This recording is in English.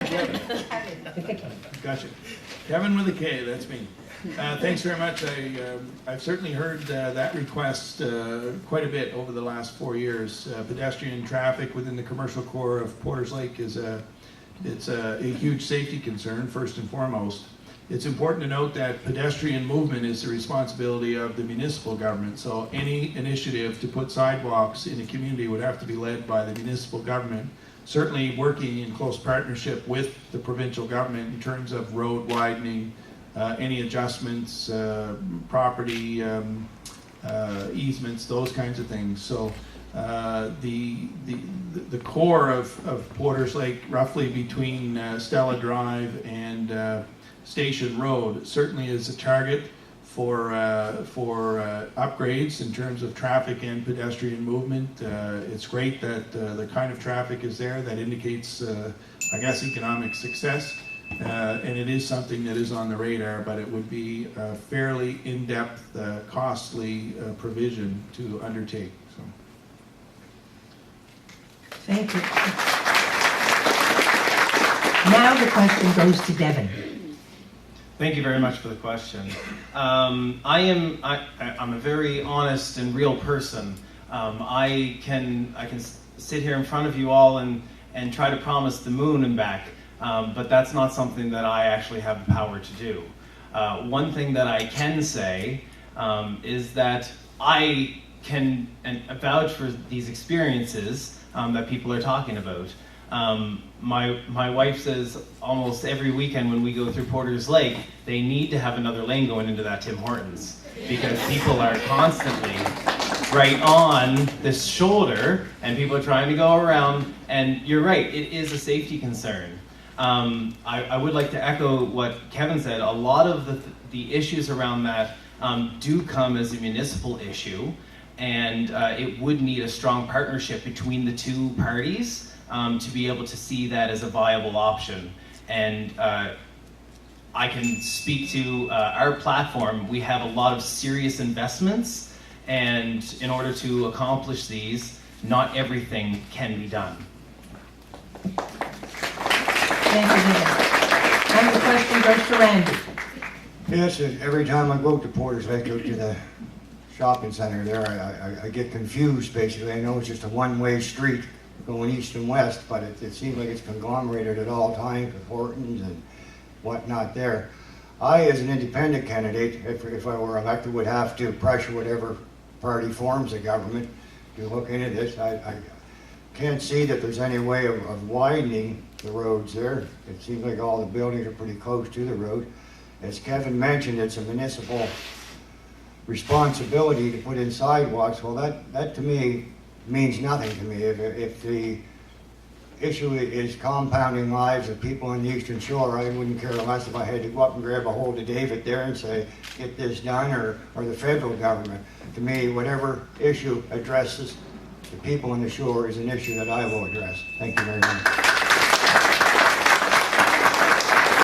Devin. Gotcha. Kevin with a K, that's me. Thanks very much. I've certainly heard that request quite a bit over the last 4 years. Pedestrian traffic within the commercial core of Porters Lake is a huge safety concern, first and foremost. It's important to note that pedestrian movement is the responsibility of the municipal government, so any initiative to put sidewalks in a community would have to be led by the municipal government, certainly working in close partnership with the provincial government in terms of road widening, any adjustments, property easements, those kinds of things. So the core of Porters Lake, roughly between Stella Drive and Station Road, certainly is a target for upgrades in terms of traffic and pedestrian movement. It's great that the kind of traffic is there that indicates, I guess, economic success. And it is something that is on the radar, but it would be a fairly in-depth, costly provision to undertake. So. Thank you. Now the question goes to Devin. Thank you very much for the question. I'm a very honest and real person. I can sit here in front of you all and try to promise the moon and back, but that's not something that I actually have the power to do. One thing that I can say is that I can vouch for these experiences that people are talking about. My wife says almost every weekend when we go through Porters Lake, they need to have another lane going into that Tim Hortons because people are constantly right on this shoulder and people are trying to go around, and you're right, it is a safety concern. I would like to echo what Kevin said. A lot of the issues around that do come as a municipal issue, and it would need a strong partnership between the two parties to be able to see that as a viable option. And I can speak to our platform. We have a lot of serious investments, and in order to accomplish these, not everything can be done. Thank you, Devin. And the question goes to Randy. Yes, every time I go to Porters Lake, go to the shopping center there, I get confused basically. I know it's just a one-way street going east and west, but it seems like it's conglomerated at all times with Hortons and whatnot there. I, as an independent candidate, if I were elected, would have to pressure whatever party forms the government to look into this. I can't see that there's any way of widening the roads there. It seems like all the buildings are pretty close to the road. As Kevin mentioned, it's a municipal responsibility to put in sidewalks. Well, that to me means nothing to me. If the issue is compounding lives of people in the Eastern Shore, I wouldn't care less if I had to go up and grab a hold of David there and say, get this done, or the federal government. To me, whatever issue addresses the people in the shore is an issue that I will address. Thank you very much.